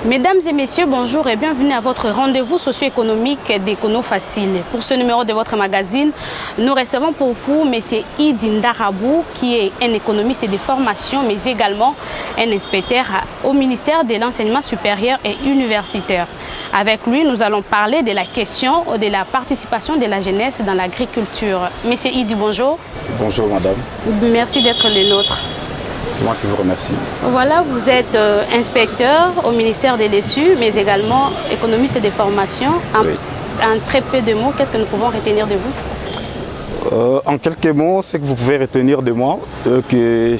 Mesdames et messieurs, bonjour et bienvenue à votre rendez-vous socio-économique d'Econo Facile. Pour ce numéro de votre magazine, nous recevons pour vous M. Idi Ndarabou, qui est un économiste de formation, mais également un inspecteur au ministère de l'Enseignement supérieur et universitaire. Avec lui, nous allons parler de la question de la participation de la jeunesse dans l'agriculture. M. Idi, bonjour. Bonjour madame. Merci d'être le nôtre. C'est moi qui vous remercie. Voilà, vous êtes inspecteur au ministère de l'ESU, mais également économiste de formation. En très peu de mots, qu'est-ce que nous pouvons retenir de vous? En quelques mots, c'est que vous pouvez retenir de moi que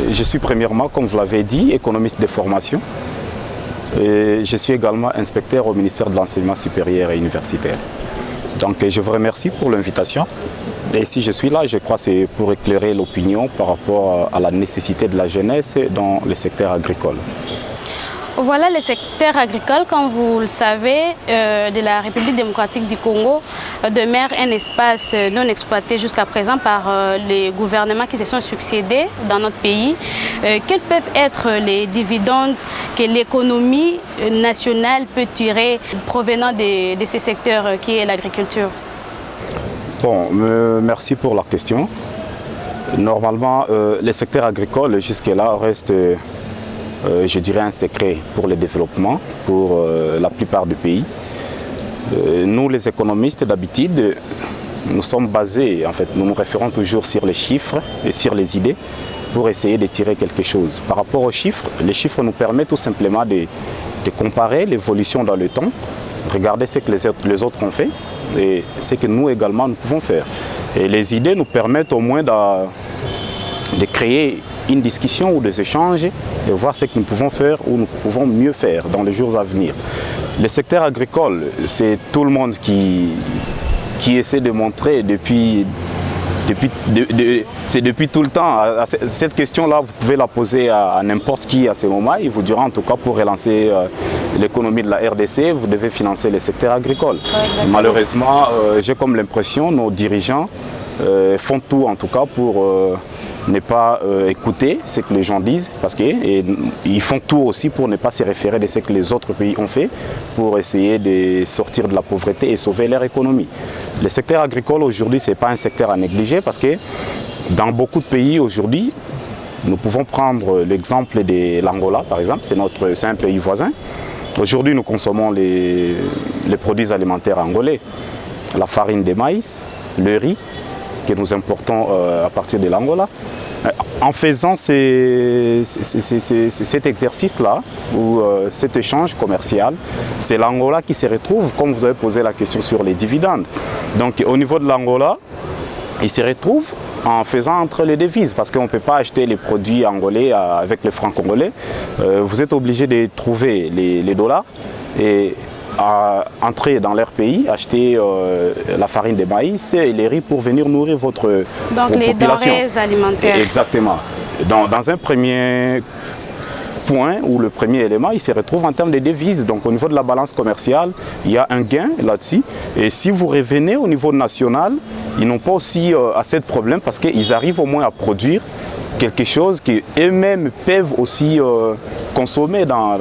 je suis premièrement, comme vous l'avez dit, économiste de formation. Et je suis également inspecteur au ministère de l'Enseignement supérieur et universitaire. Donc je vous remercie pour l'invitation. Et si je suis là, je crois que c'est pour éclairer l'opinion par rapport à la nécessité de la jeunesse dans le secteur agricole. Voilà, le secteur agricole, comme vous le savez, de la République démocratique du Congo demeure un espace non exploité jusqu'à présent par les gouvernements qui se sont succédés dans notre pays. Quels peuvent être les dividendes que l'économie nationale peut tirer provenant de ce secteur qui est l'agriculture? Bon, merci pour la question. Normalement, le secteur agricole jusque-là reste, je dirais, un secret pour le développement, pour la plupart des pays. Nous, les économistes, d'habitude, nous sommes basés, en fait, nous nous référons toujours sur les chiffres et sur les idées pour essayer de tirer quelque chose. Par rapport aux chiffres, les chiffres nous permettent tout simplement de comparer l'évolution dans le temps, regarder ce que les autres ont fait et ce que nous également nous pouvons faire. Et les idées nous permettent au moins de créer une discussion ou des échanges et voir ce que nous pouvons faire ou nous pouvons mieux faire dans les jours à venir. Le secteur agricole, c'est tout le monde qui essaie de montrer depuis tout le temps. Cette question-là, vous pouvez la poser à n'importe qui à ce moment. Il vous dira en tout cas pour relancer l'économie de la RDC, vous devez financer le secteur agricole. Malheureusement, j'ai comme l'impression nos dirigeants font tout en tout cas pour ne pas écouter ce que les gens disent, parce qu'ils font tout aussi pour ne pas se référer de ce que les autres pays ont fait pour essayer de sortir de la pauvreté et sauver leur économie. Le secteur agricole aujourd'hui, ce n'est pas un secteur à négliger parce que dans beaucoup de pays aujourd'hui, nous pouvons prendre l'exemple de l'Angola par exemple, c'est un pays voisin. Aujourd'hui, nous consommons les produits alimentaires angolais, la farine de maïs, le riz que nous importons à partir de l'Angola. En faisant cet exercice-là, ou cet échange commercial, c'est l'Angola qui se retrouve, comme vous avez posé la question sur les dividendes. Donc au niveau de l'Angola, il se retrouve en faisant entre les devises, parce qu'on ne peut pas acheter les produits angolais avec le franc congolais. Vous êtes obligé de trouver les dollars et à entrer dans leur pays, acheter la farine de maïs et les riz pour venir nourrir votre population. Donc les denrées alimentaires. Exactement. Dans un premier point, ou le premier élément, il se retrouve en termes de devises. Donc au niveau de la balance commerciale, il y a un gain là-dessus. Et si vous revenez au niveau national, ils n'ont pas aussi assez de problèmes parce qu'ils arrivent au moins à produire quelque chose qu'eux-mêmes peuvent aussi consommer dans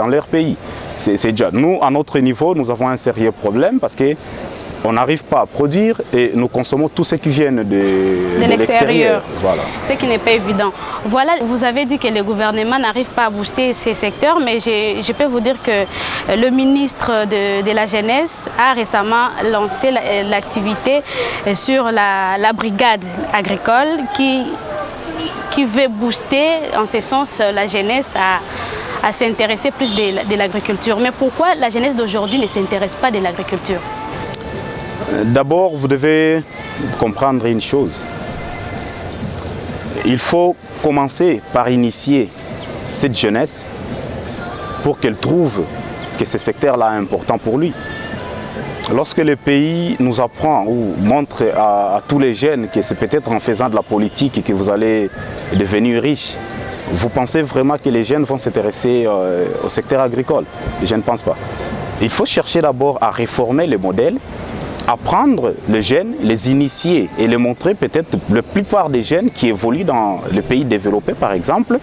leur pays. C'est déjà. Nous, à notre niveau, nous avons un sérieux problème parce qu'on n'arrive pas à produire et nous consommons tout ce qui vient de l'extérieur. Voilà. Ce qui n'est pas évident. Voilà, vous avez dit que le gouvernement n'arrive pas à booster ces secteurs, mais je peux vous dire que le ministre de la Jeunesse a récemment lancé l'activité sur la brigade agricole qui veut booster en ce sens la jeunesse à s'intéresser plus de l'agriculture. Mais pourquoi la jeunesse d'aujourd'hui ne s'intéresse pas de l'agriculture? D'abord, vous devez comprendre une chose. Il faut commencer par initier cette jeunesse pour qu'elle trouve que ce secteur-là est important pour lui. Lorsque le pays nous apprend ou montre à tous les jeunes que c'est peut-être en faisant de la politique que vous allez devenir riche, vous pensez vraiment que les jeunes vont s'intéresser au secteur agricole? Je ne pense pas. Il faut chercher d'abord à réformer le modèle, apprendre les jeunes, les initier et les montrer peut-être la plupart des jeunes qui évoluent dans les pays développés par exemple,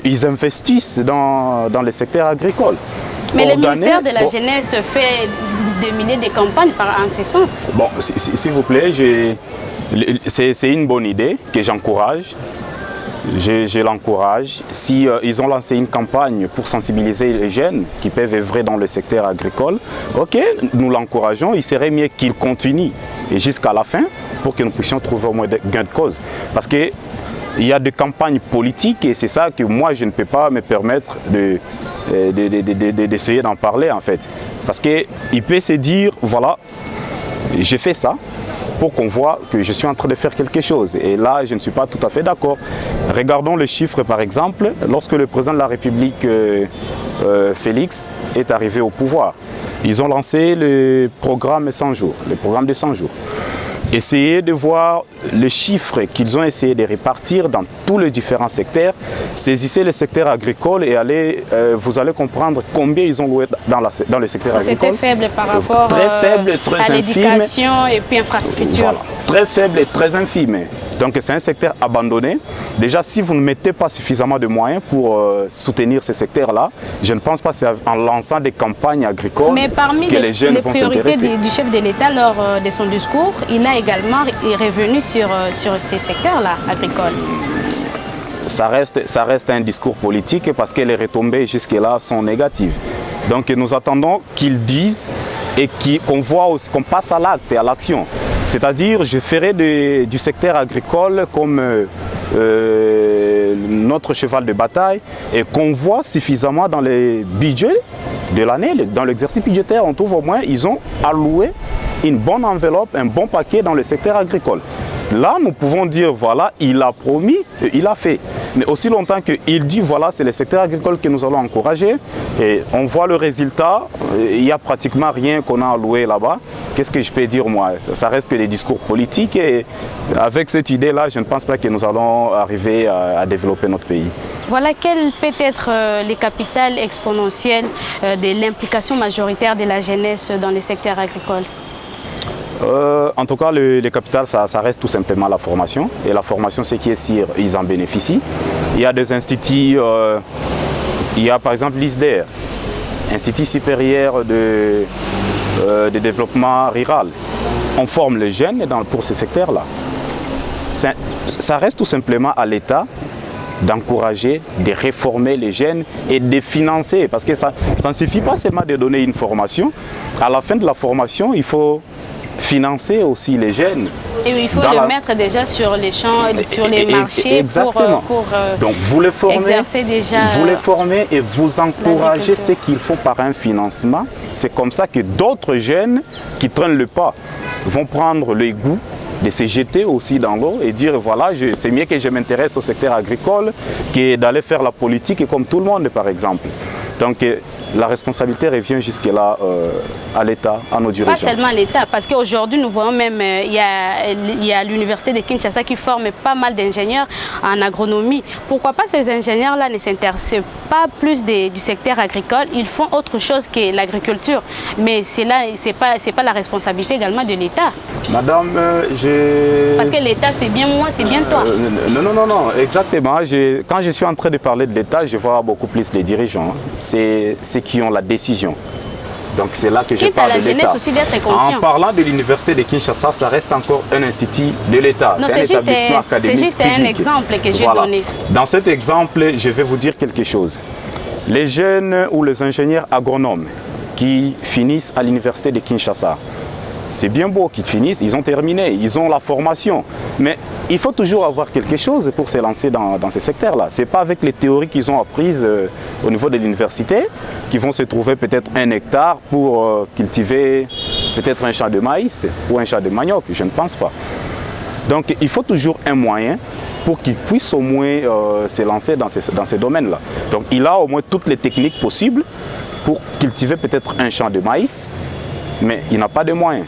ils investissent dans le secteur agricole. Mais le ministère de la Jeunesse fait mener des campagnes en ce sens. Bon, s'il vous plaît, c'est une bonne idée que j'encourage. Je l'encourage. Si ils ont lancé une campagne pour sensibiliser les jeunes qui peuvent œuvrer dans le secteur agricole, ok, nous l'encourageons. Il serait mieux qu'ils continuent jusqu'à la fin pour que nous puissions trouver au moins des gains de cause. Parce qu'il y a des campagnes politiques et c'est ça que moi je ne peux pas me permettre d'essayer d'en parler en fait. Parce qu'il peut se dire, voilà, j'ai fait ça pour qu'on voit que je suis en train de faire quelque chose. Et là, je ne suis pas tout à fait d'accord. Regardons les chiffres par exemple. Lorsque le président de la République, Félix, est arrivé au pouvoir, ils ont lancé le programme 100 jours, le programme de 100 jours. Essayez de voir les chiffres qu'ils ont essayé de répartir dans tous les différents secteurs. Saisissez le secteur agricole et vous allez comprendre combien ils ont loué dans le secteur agricole. C'était faible par rapport à l'éducation et puis infrastructure. Voilà, très faible et très infime. Donc c'est un secteur abandonné. Déjà, si vous ne mettez pas suffisamment de moyens pour soutenir ces secteurs-là, je ne pense pas que c'est en lançant des campagnes agricoles que les jeunes vont s'intéresser. Mais parmi les priorités du chef de l'État lors de son discours, il a également revenu sur ces secteurs-là agricoles. Ça reste un discours politique parce que les retombées jusque-là sont négatives. Donc nous attendons qu'ils disent et qu'on passe à l'acte et à l'action. C'est-à-dire, je ferai du secteur agricole comme notre cheval de bataille et qu'on voit suffisamment dans les budgets de l'année, dans l'exercice budgétaire, on trouve au moins, ils ont alloué une bonne enveloppe, un bon paquet dans le secteur agricole. Là, nous pouvons dire, voilà, il a promis, il a fait. Mais aussi longtemps qu'il dit, voilà, c'est le secteur agricole que nous allons encourager. Et on voit le résultat, il n'y a pratiquement rien qu'on a alloué là-bas. Qu'est-ce que je peux dire, moi? Ça reste que des discours politiques. Et avec cette idée-là, je ne pense pas que nous allons arriver à développer notre pays. Voilà, quel peut être les capitales exponentielles de l'implication majoritaire de la jeunesse dans les secteurs agricoles? En tout cas, le capital, ça reste tout simplement la formation. Et la formation, c'est qui est sûr, ils en bénéficient. Il y a des instituts, il y a par exemple l'ISDER, Institut supérieur de développement rural. On forme les jeunes pour ces secteurs-là. Ça reste tout simplement à l'État d'encourager, de réformer les jeunes et de financer. Parce que ça ne suffit pas seulement de donner une formation. À la fin de la formation, il faut financer aussi les jeunes. Et il faut le mettre déjà sur les champs, sur les marchés pour donc vous les formez, exercer déjà vous les formez et vous encouragez ce qu'il faut par un financement. C'est comme ça que d'autres jeunes qui traînent le pas vont prendre le goût de se jeter aussi dans l'eau et dire voilà, c'est mieux que je m'intéresse au secteur agricole que d'aller faire la politique comme tout le monde par exemple. Donc la responsabilité revient jusque-là à l'État, à nos dirigeants. Pas seulement à l'État, parce qu'aujourd'hui nous voyons même, il y a l'université de Kinshasa qui forme pas mal d'ingénieurs en agronomie. Pourquoi pas ces ingénieurs-là ne s'intéressent pas plus du secteur agricole? Ils font autre chose que l'agriculture. Mais c'est pas la responsabilité également de l'État. Madame, Parce que l'État, c'est bien moi, c'est bien toi. Non, exactement. Quand je suis en train de parler de l'État, je vois beaucoup plus les dirigeants. C'est ceux qui ont la décision. Donc c'est là que je parle de l'État. En parlant de l'université de Kinshasa, ça reste encore un institut de l'État. C'est un établissement académique. C'est juste un exemple que j'ai donné. Dans cet exemple, je vais vous dire quelque chose. Les jeunes ou les ingénieurs agronomes qui finissent à l'université de Kinshasa, c'est bien beau qu'ils finissent, ils ont terminé, ils ont la formation. Mais il faut toujours avoir quelque chose pour se lancer dans ces secteurs-là. Ce n'est pas avec les théories qu'ils ont apprises au niveau de l'université qu'ils vont se trouver peut-être 1 hectare pour cultiver peut-être un champ de maïs ou un champ de manioc. Je ne pense pas. Donc il faut toujours un moyen pour qu'ils puissent au moins se lancer dans ces domaines-là. Donc il a au moins toutes les techniques possibles pour cultiver peut-être un champ de maïs, mais il n'a pas de moyens.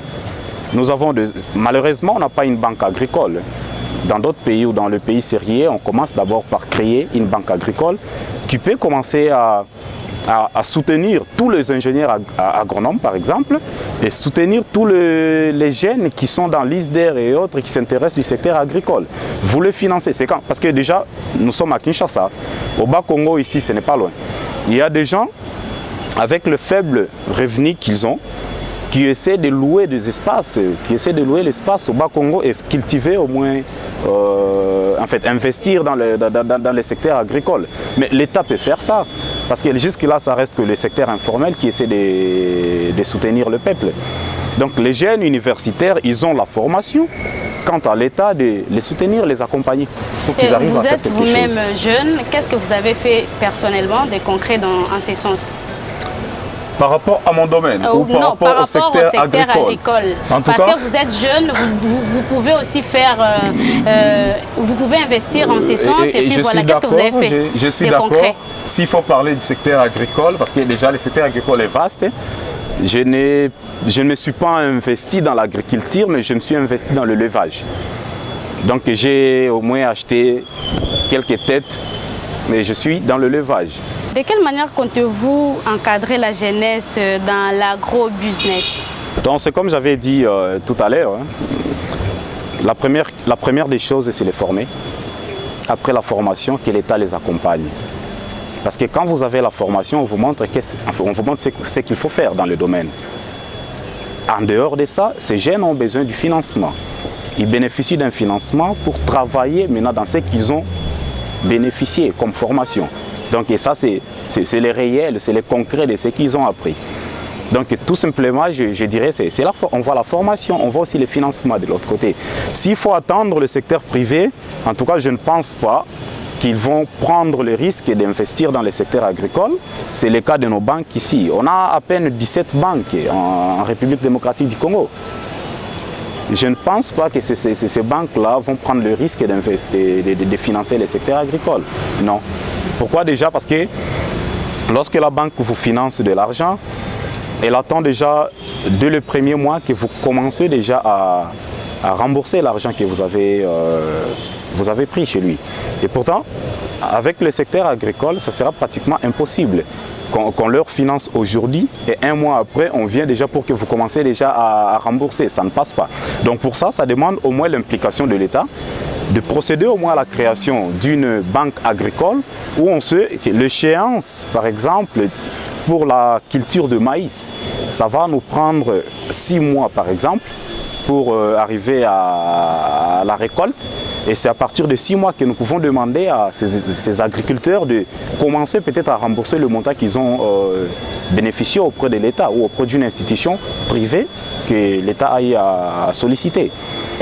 Malheureusement, on n'a pas une banque agricole. Dans d'autres pays ou dans le pays sérieux, on commence d'abord par créer une banque agricole qui peut commencer à à soutenir tous les ingénieurs agronomes, par exemple, et soutenir tous les jeunes qui sont dans l'ISDER et autres qui s'intéressent du secteur agricole. Vous le financez, c'est quand? Parce que déjà, nous sommes à Kinshasa. Au Bas-Congo, ici, ce n'est pas loin. Il y a des gens, avec le faible revenu qu'ils ont, qui essaient de louer des espaces, qui essaient de louer l'espace au Bas-Congo et cultiver au moins, en fait, investir dans les secteurs agricoles. Mais l'État peut faire ça, parce que jusque-là, ça reste que le secteur informel qui essaie de soutenir le peuple. Donc les jeunes universitaires, ils ont la formation. Quant à l'État, de les soutenir, les accompagner pour qu'ils arrivent à faire quelque chose. Vous êtes vous-même jeune, qu'est-ce que vous avez fait personnellement de concret en ce sens? Par rapport à mon domaine ou par rapport au secteur agricole. En tout cas, parce que vous êtes jeune, vous pouvez aussi faire, vous pouvez investir en ce sens. Et puis voilà, qu'est-ce que vous avez fait? Je suis d'accord. S'il faut parler du secteur agricole, parce que déjà le secteur agricole est vaste, je ne me suis pas investi dans l'agriculture, mais je me suis investi dans le levage. Donc j'ai au moins acheté quelques têtes, mais je suis dans le levage. De quelle manière comptez-vous encadrer la jeunesse dans l'agro-business? Donc c'est comme j'avais dit tout à l'heure, hein. La première des choses, c'est les former. Après la formation, que l'État les accompagne. Parce que quand vous avez la formation, on vous montre ce qu'il faut faire dans le domaine. En dehors de ça, ces jeunes ont besoin du financement. Ils bénéficient d'un financement pour travailler maintenant dans ce qu'ils ont bénéficié comme formation. Donc et ça, c'est les réels, c'est les concrets de ce qu'ils ont appris. Donc tout simplement, je dirais, on voit la formation, on voit aussi le financement de l'autre côté. S'il faut attendre le secteur privé, en tout cas, je ne pense pas qu'ils vont prendre le risque d'investir dans le secteur agricole. C'est le cas de nos banques ici. On a à peine 17 banques en République démocratique du Congo. Je ne pense pas que ces banques-là vont prendre le risque de financer le secteur agricole. Non. Pourquoi déjà? Parce que lorsque la banque vous finance de l'argent, elle attend déjà dès le premier mois que vous commencez déjà à rembourser l'argent que vous avez pris chez lui. Et pourtant, avec le secteur agricole, ça sera pratiquement impossible qu'on leur finance aujourd'hui et un mois après, on vient déjà pour que vous commencez déjà à rembourser. Ça ne passe pas. Donc pour ça, ça demande au moins l'implication de l'État de procéder au moins à la création d'une banque agricole où on sait que l'échéance, par exemple, pour la culture de maïs, ça va nous prendre 6 mois par exemple pour arriver à la récolte. Et c'est à partir de 6 mois que nous pouvons demander à ces agriculteurs de commencer peut-être à rembourser le montant qu'ils ont bénéficié auprès de l'État ou auprès d'une institution privée que l'État aille à solliciter.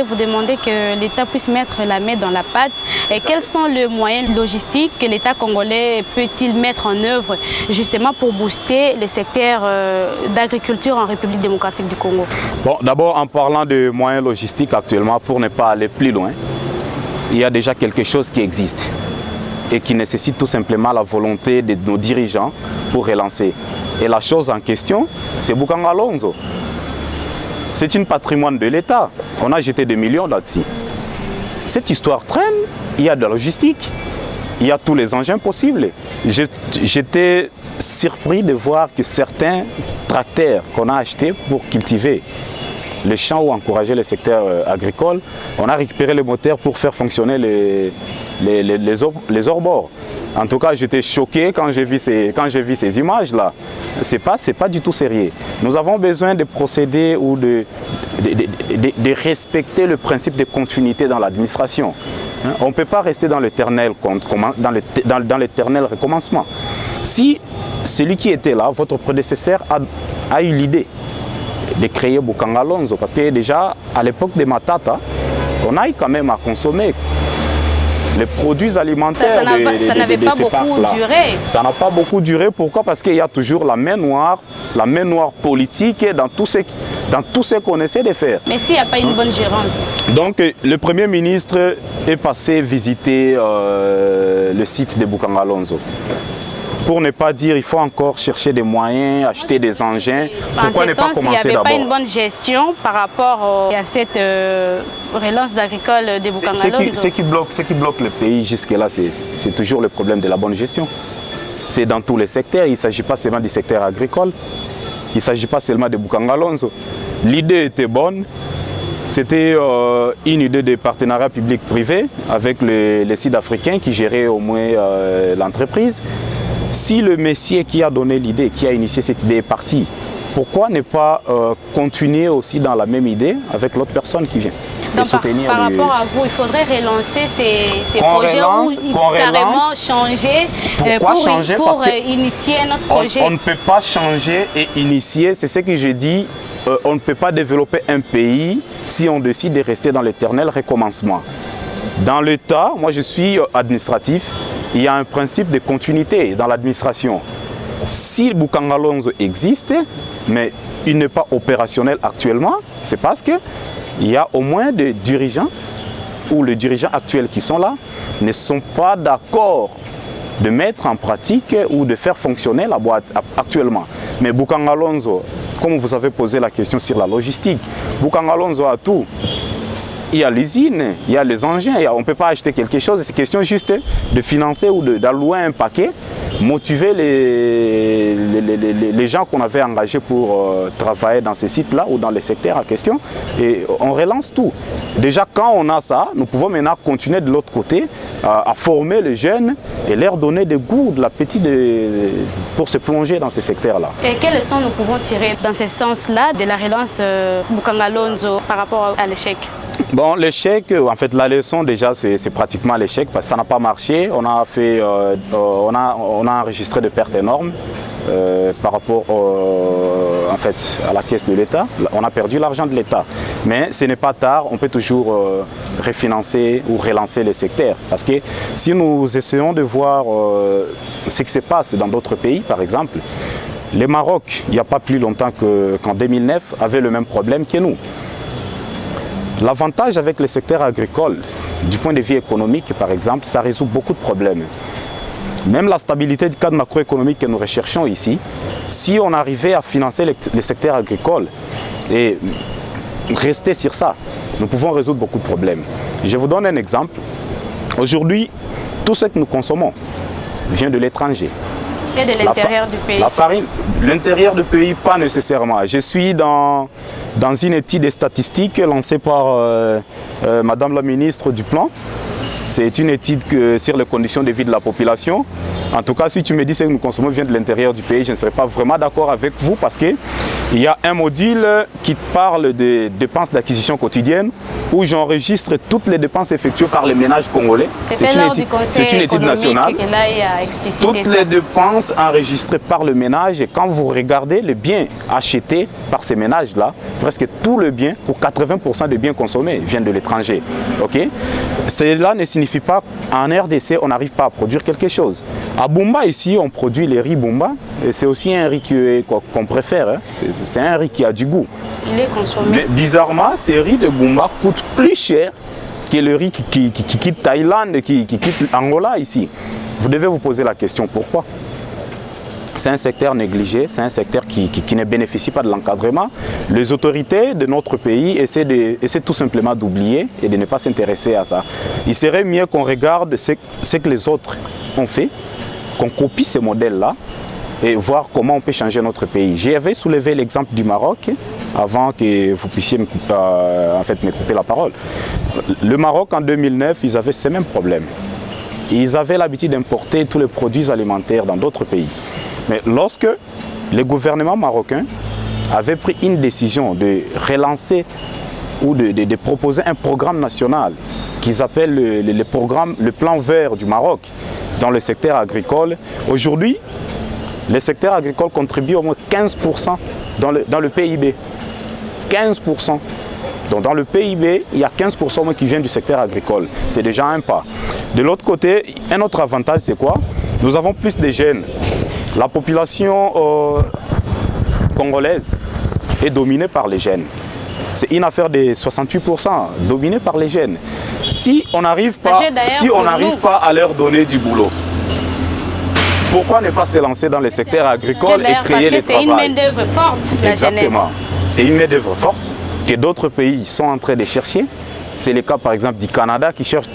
Vous demandez que l'État puisse mettre la main dans la pâte. Et quels sont les moyens logistiques que l'État congolais peut-il mettre en œuvre justement pour booster le secteur d'agriculture en République démocratique du Congo? Bon, d'abord en parlant de moyens logistiques actuellement, pour ne pas aller plus loin, il y a déjà quelque chose qui existe et qui nécessite tout simplement la volonté de nos dirigeants pour relancer. Et la chose en question, c'est Bukanga Lonzo. C'est un patrimoine de l'État. On a jeté des millions là-dessus. Cette histoire traîne, il y a de la logistique, il y a tous les engins possibles. J'étais surpris de voir que certains tracteurs qu'on a achetés pour cultiver les champs ou encourager le secteur agricole, on a récupéré le moteur pour faire fonctionner les hors-bords. En tout cas, j'étais choqué quand j'ai vu ces images-là. C'est pas du tout sérieux. Nous avons besoin de procéder ou de respecter le principe de continuité dans l'administration. On ne peut pas rester dans l'éternel recommencement. Si celui qui était là, votre prédécesseur, a eu l'idée de créer Bukanga Lonzo, parce que déjà, à l'époque de Matata, on a eu quand même à consommer les produits alimentaires. Ça n'avait pas beaucoup duré. Ça n'a pas beaucoup duré. Pourquoi? Parce qu'il y a toujours la main noire politique dans tout ce qu'on essaie de faire. Mais s'il n'y a pas une bonne gérance. Donc le Premier ministre est passé visiter le site de Bukanga Lonzo. Pour ne pas dire, il faut encore chercher des moyens, acheter des engins. Pourquoi ne pas commencer d'abord? Il n'y avait pas une bonne gestion par rapport à cette relance d'agricole de Bukanga Lonzo. Ce qui bloque le pays jusque-là, c'est toujours le problème de la bonne gestion. c'est dans tous les secteurs. Il ne s'agit pas seulement du secteur agricole. Il ne s'agit pas seulement de Boukangalonzo. L'idée était bonne. C'était une idée de partenariat public-privé avec les Sud-Africains qui géraient au moins l'entreprise. Si le messier qui a donné l'idée, qui a initié cette idée est parti, pourquoi ne pas continuer aussi dans la même idée avec l'autre personne qui vient? Donc, par rapport à vous, il faudrait relancer ces projets ou carrément changer pour initier notre projet. On ne peut pas changer et initier, c'est ce que je dis, on ne peut pas développer un pays si on décide de rester dans l'éternel recommencement. Dans l'État, moi je suis administratif, il y a un principe de continuité dans l'administration. Si Boukangalonzo existe, mais il n'est pas opérationnel actuellement, c'est parce que il y a au moins des dirigeants ou les dirigeants actuels qui sont là ne sont pas d'accord de mettre en pratique ou de faire fonctionner la boîte actuellement. Mais Boukangalonzo, comme vous avez posé la question sur la logistique, Boukangalonzo a tout. Il y a l'usine, il y a les engins, on ne peut pas acheter quelque chose, c'est question juste de financer ou d'allouer un paquet, motiver les gens qu'on avait engagés pour travailler dans ces sites-là ou dans les secteurs en question, et on relance tout. Déjà, quand on a ça, nous pouvons maintenant continuer de l'autre côté à former les jeunes et leur donner des goûts, de l'appétit pour se plonger dans ces secteurs-là. Et quelles leçons nous pouvons tirer dans ce sens-là de la relance Boukangalonzo par rapport à l'échec? Bon, l'échec, en fait, la leçon déjà, c'est pratiquement l'échec parce que ça n'a pas marché. On a enregistré des pertes énormes par rapport en fait, à la caisse de l'État. On a perdu l'argent de l'État. Mais ce n'est pas tard, on peut toujours refinancer ou relancer les secteurs. Parce que si nous essayons de voir ce qui se passe dans d'autres pays, par exemple, le Maroc, il n'y a pas plus longtemps qu'en 2009, avait le même problème que nous. L'avantage avec le secteur agricole, du point de vue économique par exemple, ça résout beaucoup de problèmes. Même la stabilité du cadre macroéconomique que nous recherchons ici, si on arrivait à financer le secteur agricole et rester sur ça, nous pouvons résoudre beaucoup de problèmes. Je vous donne un exemple. Aujourd'hui, tout ce que nous consommons vient de l'étranger. Et de l'intérieur du pays. La farine, l'intérieur du pays, pas nécessairement. Je suis dans une étude statistique lancée par Madame la ministre du Plan. C'est une étude sur les conditions de vie de la population. En tout cas, si tu me dis que nous consommons vient de l'intérieur du pays, je ne serais pas vraiment d'accord avec vous parce qu'il y a un module qui parle des dépenses d'acquisition quotidienne où j'enregistre toutes les dépenses effectuées par les ménages congolais. C'est une étude nationale. Toutes les dépenses enregistrées par le ménage et quand vous regardez les biens achetés par ces ménages-là, presque tout le bien, pour 80% des biens consommés, viennent de l'étranger. Okay? Cela ne signifie pas qu'en RDC, on n'arrive pas à produire quelque chose. À Bumba, ici, on produit les riz Bumba et c'est aussi un riz qu'on préfère. Hein. C'est un riz qui a du goût. Il est consommé. Mais bizarrement, ces riz de Bumba coûtent plus cher que le riz qui quitte Thaïlande, qui quitte Angola ici. Vous devez vous poser la question pourquoi. C'est un secteur négligé, c'est un secteur qui ne bénéficie pas de l'encadrement. Les autorités de notre pays essaient tout simplement d'oublier et de ne pas s'intéresser à ça. Il serait mieux qu'on regarde ce que les autres ont fait, qu'on copie ces modèles-là et voir comment on peut changer notre pays. J'avais soulevé l'exemple du Maroc avant que vous puissiez me couper la parole. Le Maroc en 2009, ils avaient ces mêmes problèmes. Ils avaient l'habitude d'importer tous les produits alimentaires dans d'autres pays. Mais lorsque le gouvernement marocain avait pris une décision de relancer ou de proposer un programme national qu'ils appellent le plan vert du Maroc dans le secteur agricole, aujourd'hui, le secteur agricole contribue au moins 15% dans le PIB. 15%. Donc dans le PIB, il y a 15% qui vient du secteur agricole. C'est déjà un pas. De l'autre côté, un autre avantage, c'est quoi? Nous avons plus de jeunes. La population congolaise est dominée par les jeunes. C'est une affaire de 68%, dominée par les jeunes. Si on n'arrive pas à leur donner du boulot, pourquoi ne pas se lancer dans les secteurs agricoles et créer les travail? C'est une main-d'œuvre forte, la jeunesse. Exactement. C'est une main-d'œuvre forte que d'autres pays sont en train de chercher. C'est le cas par exemple du Canada qui cherche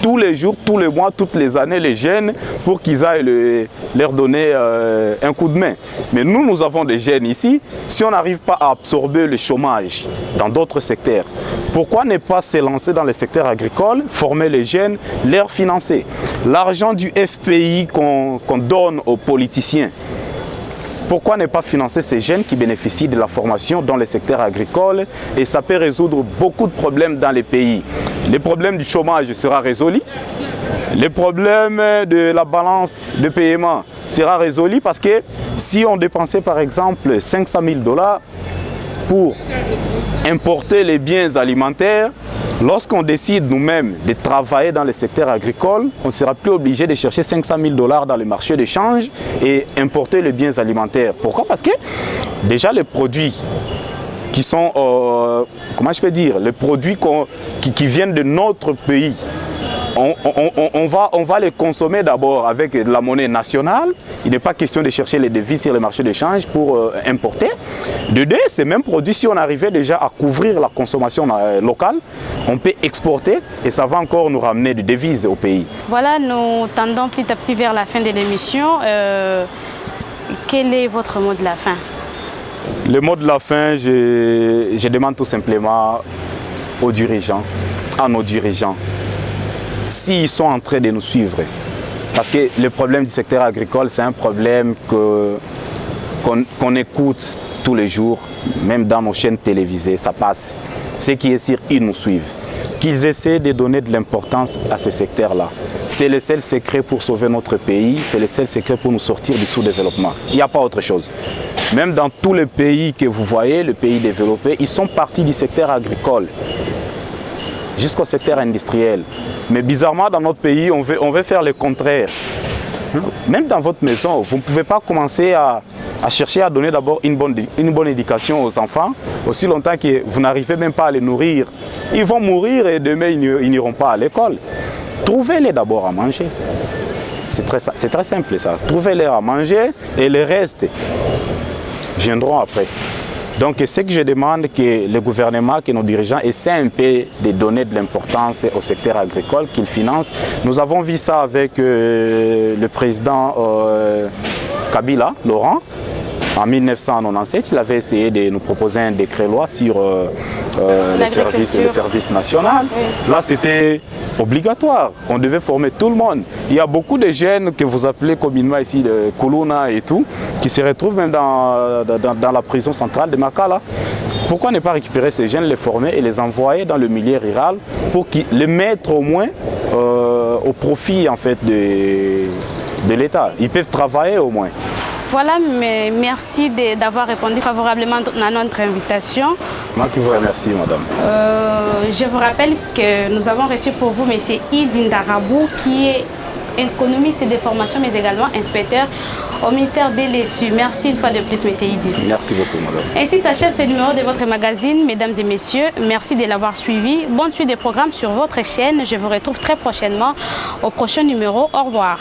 tous les jours, tous les mois, toutes les années les jeunes pour qu'ils aillent leur donner un coup de main. Mais nous avons des jeunes ici. Si on n'arrive pas à absorber le chômage dans d'autres secteurs, pourquoi ne pas se lancer dans le secteur agricole, former les jeunes, leur financer? L'argent du FPI qu'on donne aux politiciens, pourquoi ne pas financer ces jeunes qui bénéficient de la formation dans le secteur agricole, et ça peut résoudre beaucoup de problèmes dans les pays. Le problème du chômage sera résolu. Le problème de la balance de paiement sera résolu parce que si on dépensait par exemple 500 000 $ pour importer les biens alimentaires, lorsqu'on décide nous-mêmes de travailler dans le secteur agricole, on ne sera plus obligé de chercher 500 000 $ dans le marché d'échange et importer les biens alimentaires. Pourquoi? Parce que déjà les produits qui sont, comment je peux dire, les produits qui viennent de notre pays, on va les consommer d'abord avec de la monnaie nationale. Il n'est pas question de chercher les devises sur les marchés d'échange pour importer. De deux, ces mêmes produits, si on arrivait déjà à couvrir la consommation locale, on peut exporter et ça va encore nous ramener des devises au pays. Voilà, nous tendons petit à petit vers la fin de l'émission. Quel est votre mot de la fin? Le mot de la fin, je demande tout simplement aux dirigeants, à nos dirigeants, s'ils sont en train de nous suivre. Parce que le problème du secteur agricole, c'est un problème qu'on écoute tous les jours, même dans nos chaînes télévisées, ça passe. Ce qui est sûr, ils nous suivent. Qu'ils essaient de donner de l'importance à ces secteurs-là. C'est le seul secret pour sauver notre pays, c'est le seul secret pour nous sortir du sous-développement. Il n'y a pas autre chose. Même dans tous les pays que vous voyez, les pays développés, ils sont partis du secteur agricole jusqu'au secteur industriel. Mais bizarrement, dans notre pays, on veut faire le contraire. Même dans votre maison, vous ne pouvez pas commencer à chercher à donner d'abord une bonne éducation aux enfants, aussi longtemps que vous n'arrivez même pas à les nourrir. Ils vont mourir et demain, ils n'iront pas à l'école. Trouvez-les d'abord à manger. C'est très simple ça. Trouvez-les à manger et le reste viendront après. Donc, ce que je demande, que le gouvernement, que nos dirigeants essaient un peu de donner de l'importance au secteur agricole, qu'ils financent. Nous avons vu ça avec le président Kabila, Laurent. En 1997, il avait essayé de nous proposer un décret-loi sur le service national. Oui. Là, c'était obligatoire. On devait former tout le monde. Il y a beaucoup de jeunes que vous appelez communément ici, de Kuluna et tout, qui se retrouvent même dans la prison centrale de Makala. Pourquoi ne pas récupérer ces jeunes, les former et les envoyer dans le milieu rural pour les mettre au moins au profit en fait, de l'État. Ils peuvent travailler au moins. Voilà, mais merci d'avoir répondu favorablement à notre invitation. Moi qui vous remercie, madame. Je vous rappelle que nous avons reçu pour vous M. Idi Ndarabou, qui est économiste de formation, mais également inspecteur au ministère de l'ESU. Merci une fois de plus, M. Idi. Merci beaucoup, madame. Ainsi s'achève ce numéro de votre magazine, mesdames et messieurs. Merci de l'avoir suivi. Bonne suite des programmes sur votre chaîne. Je vous retrouve très prochainement au prochain numéro. Au revoir.